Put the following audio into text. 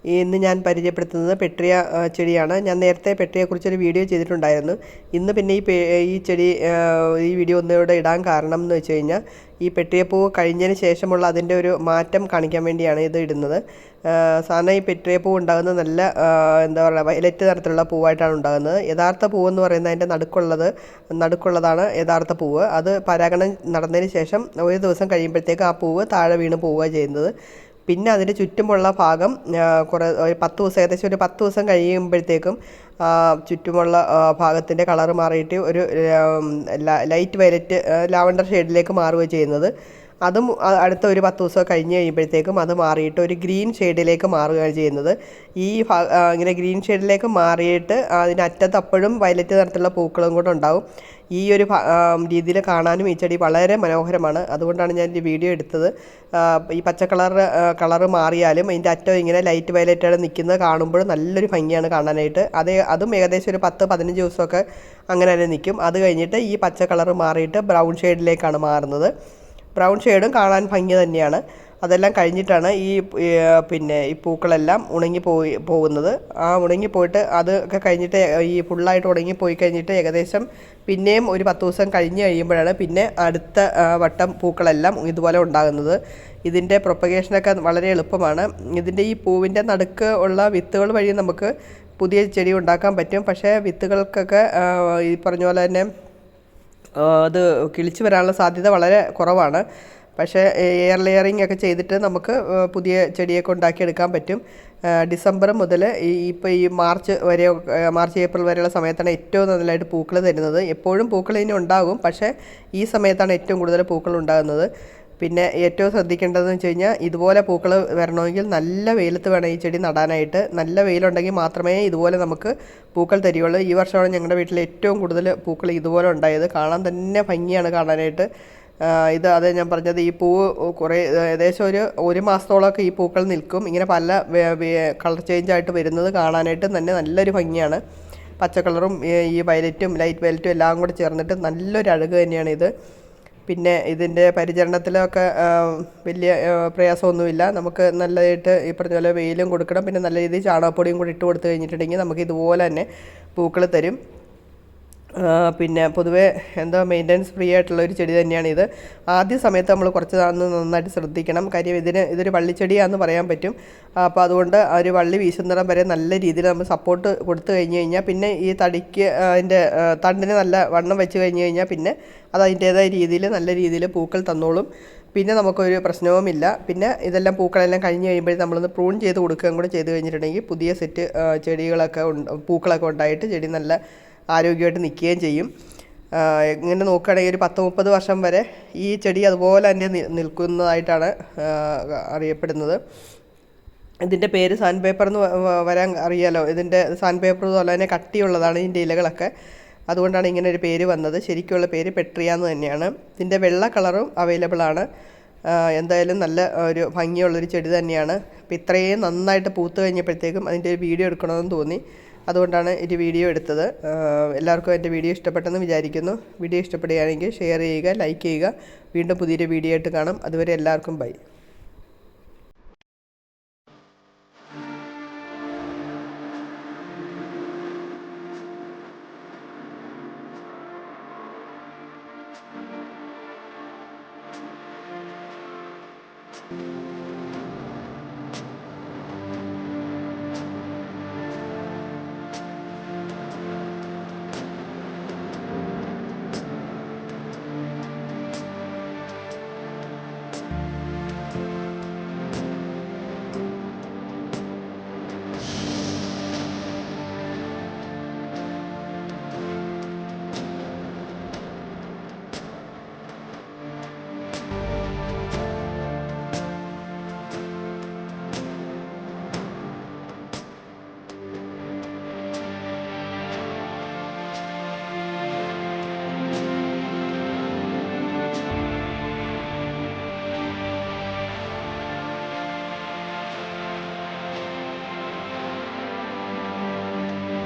ഇന്ന് ഞാൻ പരിചയപ്പെടുത്തുന്നത് പെട്രിയ ചെടിയാണ്. ഞാൻ നേരത്തെ പെട്രിയയെക്കുറിച്ചൊരു വീഡിയോ ചെയ്തിട്ടുണ്ടായിരുന്നു. ഇന്ന് പിന്നെ ഈ ചെടി ഈ വീഡിയോ ഒന്നുകൂടെ ഇടാൻ കാരണം എന്ന് വെച്ച് കഴിഞ്ഞാൽ ഈ പെട്രിയപ്പൂവ് കഴിഞ്ഞതിന് ശേഷമുള്ള അതിൻ്റെ ഒരു മാറ്റം കാണിക്കാൻ വേണ്ടിയാണ് ഇത് ഇടുന്നത്. സാധാരണ ഈ പെട്രിയപ്പൂവ് ഉണ്ടാകുന്നത് നല്ല എന്താ പറയുക വയലറ്റ് നിറത്തിലുള്ള പൂവായിട്ടാണ് ഉണ്ടാകുന്നത്. യഥാർത്ഥ പൂവെന്ന് പറയുന്നത് അതിൻ്റെ നടുക്കുള്ളതാണ് യഥാർത്ഥ പൂവ്. അത് പരാഗണം നടന്നതിന് ശേഷം ഒരു ദിവസം കഴിയുമ്പോഴത്തേക്ക് ആ പൂവ് താഴെ വീണ് പോവുകയാണ് ചെയ്യുന്നത്. പിന്നെ അതിന് ചുറ്റുമുള്ള ഭാഗം ഒരു 10 ദിവസം ഏകദേശം ഒരു 10 ദിവസം കഴിയുമ്പോഴത്തേക്കും ചുറ്റുമുള്ള ഭാഗത്തിൻ്റെ കളറ് മാറിയിട്ട് ഒരു ലൈറ്റ് വയലറ്റ് ലാവണ്ടർ ഷെയ്ഡിലേക്ക് മാറുകയാണ് ചെയ്യുന്നത്. അതും അടുത്ത ഒരു 10 ദിവസം കഴിഞ്ഞ് കഴിയുമ്പോഴത്തേക്കും അത് മാറിയിട്ട് ഒരു ഗ്രീൻ ഷെയ്ഡിലേക്ക് മാറുകയാണ് ചെയ്യുന്നത്. ഇങ്ങനെ ഗ്രീൻ ഷെയ്ഡിലേക്ക് മാറിയിട്ട് അതിനറ്റത്ത് അപ്പോഴും വയലറ്റ് നിറത്തിലുള്ള പൂക്കളും കൂടെ ഉണ്ടാവും. ഈ ഒരു രീതിയിൽ കാണാനും ഈ ചെടി വളരെ മനോഹരമാണ്. അതുകൊണ്ടാണ് ഞാൻ ഈ വീഡിയോ എടുത്തത്. ഈ പച്ച കളറ് മാറിയാലും അതിൻ്റെ അറ്റം ഇങ്ങനെ ലൈറ്റ് വയലറ്റാണ് നിൽക്കുന്നത് കാണുമ്പോൾ നല്ലൊരു ഭംഗിയാണ് കാണാനായിട്ട്. അതും ഏകദേശം ഒരു 10-15 ദിവസമൊക്കെ അങ്ങനെ തന്നെ നിൽക്കും. അത് കഴിഞ്ഞിട്ട് ഈ പച്ച കളറ് മാറിയിട്ട് ബ്രൗൺ ഷെയ്ഡിലേക്കാണ് മാറുന്നത്. ബ്രൗൺ ഷെയ്ഡും കാണാൻ ഭംഗി തന്നെയാണ്. അതെല്ലാം കഴിഞ്ഞിട്ടാണ് ഈ പൂക്കളെല്ലാം പോകുന്നത്. ആ ഉണങ്ങിപ്പോയിട്ട് അതൊക്കെ കഴിഞ്ഞിട്ട് ഈ ഫുള്ളായിട്ട് ഉണങ്ങിപ്പോയി കഴിഞ്ഞിട്ട് ഏകദേശം പിന്നെയും ഒരു 10 ദിവസം കഴിഞ്ഞ് കഴിയുമ്പോഴാണ് പിന്നെ അടുത്ത വട്ടം പൂക്കളെല്ലാം ഇതുപോലെ ഉണ്ടാകുന്നത്. ഇതിൻ്റെ പ്രൊപ്പഗേഷനൊക്കെ വളരെ എളുപ്പമാണ്. ഇതിൻ്റെ ഈ പൂവിൻ്റെ നടുക്ക് ഉള്ള വിത്തുകൾ വഴി നമുക്ക് പുതിയ ചെടി ഉണ്ടാക്കാൻ പറ്റും. പക്ഷേ വിത്തുകൾക്കൊക്കെ ഈ പറഞ്ഞ പോലെ തന്നെ അത് കിളിച്ച് വരാനുള്ള സാധ്യത വളരെ കുറവാണ്. പക്ഷേ എയർ ലെയറിംഗ് ഒക്കെ ചെയ്തിട്ട് നമുക്ക് പുതിയ ചെടിയൊക്കെ ഉണ്ടാക്കിയെടുക്കാൻ പറ്റും. ഡിസംബർ മുതൽ ഈ മാർച്ച് ഏപ്രിൽ വരെയുള്ള സമയത്താണ് ഏറ്റവും നല്ലതായിട്ട് പൂക്കൾ തരുന്നത്. എപ്പോഴും പൂക്കൾ ഇനി ഉണ്ടാകും, പക്ഷേ ഈ സമയത്താണ് ഏറ്റവും കൂടുതൽ പൂക്കൾ ഉണ്ടാകുന്നത്. പിന്നെ ഏറ്റവും ശ്രദ്ധിക്കേണ്ടതെന്ന് വെച്ച് കഴിഞ്ഞാൽ ഇതുപോലെ പൂക്കൾ വരണമെങ്കിൽ നല്ല വെയിലത്ത് വേണം ഈ ചെടി നടാനായിട്ട്. നല്ല വെയിലുണ്ടെങ്കിൽ മാത്രമേ ഇതുപോലെ നമുക്ക് പൂക്കൾ തരികയുള്ളൂ. ഈ വർഷമാണ് ഞങ്ങളുടെ വീട്ടിൽ ഏറ്റവും കൂടുതൽ പൂക്കൾ ഇതുപോലെ ഉണ്ടായത്. കാണാൻ തന്നെ ഭംഗിയാണ് കാണാനായിട്ട്. അത് ഞാൻ പറഞ്ഞത് ഈ പൂവ് ഏകദേശം ഒരു മാസത്തോളമൊക്കെ ഈ പൂക്കൾ നിൽക്കും. ഇങ്ങനെ പല കളർ ചേഞ്ചായിട്ട് വരുന്നത് കാണാനായിട്ട് തന്നെ നല്ലൊരു ഭംഗിയാണ്. പച്ച കളറും ഈ വയലറ്റും ലൈറ്റ് വയലറ്റും എല്ലാം കൂടെ ചേർന്നിട്ട് നല്ലൊരു അഴക് തന്നെയാണിത്. പിന്നെ ഇതിൻ്റെ പരിചരണത്തിലൊക്കെ വലിയ പ്രയാസമൊന്നുമില്ല. നമുക്ക് നല്ലതായിട്ട് ഈ പറഞ്ഞ പോലെ വെയിലും കൊടുക്കണം. പിന്നെ നല്ല രീതിയിൽ ചാണകപ്പൊടിയും കൂടി ഇട്ട് കൊടുത്തു കഴിഞ്ഞിട്ടുണ്ടെങ്കിൽ നമുക്ക് ഇതുപോലെ തന്നെ പൂക്കൾ തരും. പിന്നെ പൊതുവേ മെയിൻ്റനൻസ് ഫ്രീ ആയിട്ടുള്ള ഒരു ചെടി തന്നെയാണിത്. ആദ്യ സമയത്ത് നമ്മൾ കുറച്ച് നന്നായിട്ട് ശ്രദ്ധിക്കണം. കാര്യം ഇതൊരു വള്ളിച്ചെടിയാണെന്ന് പറയാൻ പറ്റും. അപ്പോൾ അതുകൊണ്ട് ഒരു വള്ളി വീശുന്നിടം വരെ നല്ല രീതിയിൽ നമ്മൾ സപ്പോർട്ട് കൊടുത്തു കഴിഞ്ഞ് കഴിഞ്ഞാൽ പിന്നെ ഈ തടിക്ക് അതിൻ്റെ തണ്ടിന് നല്ല വണ്ണം വെച്ച് കഴിഞ്ഞ് കഴിഞ്ഞാൽ പിന്നെ അത് അതിൻ്റേതായ രീതിയിൽ നല്ല രീതിയിൽ പൂക്കൾ തന്നോളും. പിന്നെ നമുക്കൊരു പ്രശ്നവുമില്ല. പിന്നെ ഇതെല്ലാം പൂക്കളെല്ലാം കഴിഞ്ഞ് കഴിയുമ്പോഴേ നമ്മളൊന്ന് പ്രൂൺ ചെയ്ത് കൊടുക്കുകയും കൂടെ ചെയ്ത് കഴിഞ്ഞിട്ടുണ്ടെങ്കിൽ പുതിയ സെറ്റ് പൂക്കളൊക്കെ ഉണ്ടായിട്ട് ചെടി നല്ല ആരോഗ്യമായിട്ട് നിൽക്കുകയും ചെയ്യും. ഇങ്ങനെ നോക്കുകയാണെങ്കിൽ ഒരു 10-30 വർഷം വരെ ഈ ചെടി അതുപോലെ തന്നെ നിൽക്കുന്നതായിട്ടാണ് അറിയപ്പെടുന്നത്. ഇതിൻ്റെ പേര് സാൻഡ് പേപ്പർ എന്ന് വരാൻ അറിയാലോ. ഇതിൻ്റെ സാൻഡ് പേപ്പർ പോലെ തന്നെ കട്ടിയുള്ളതാണ് ഇതിൻ്റെ ഇലകളൊക്കെ. അതുകൊണ്ടാണ് ഇങ്ങനെ ഒരു പേര് വന്നത്. ശരിക്കുള്ള പേര് പെട്രിയ എന്ന് തന്നെയാണ്. ഇതിൻ്റെ വെള്ള കളറും അവൈലബിൾ ആണ്. എന്തായാലും നല്ല ഒരു ഭംഗിയുള്ളൊരു ചെടി തന്നെയാണ്. അപ്പോൾ ഇത്രയും നന്നായിട്ട് പൂത്ത് കഴിഞ്ഞപ്പോഴത്തേക്കും അതിൻ്റെ ഒരു വീഡിയോ എടുക്കണമെന്ന് തോന്നി. അതുകൊണ്ടാണ് ഒരു വീഡിയോ എടുത്തത്. എല്ലാവർക്കും എൻ്റെ വീഡിയോ ഇഷ്ടപ്പെട്ടെന്ന് വിചാരിക്കുന്നു. വീഡിയോ ഇഷ്ടപ്പെടുകയാണെങ്കിൽ ഷെയർ ചെയ്യുക, ലൈക്ക് ചെയ്യുക. വീണ്ടും പുതിയൊരു വീഡിയോ ആയിട്ട് കാണാം. അതുവരെ എല്ലാവർക്കും ബൈ.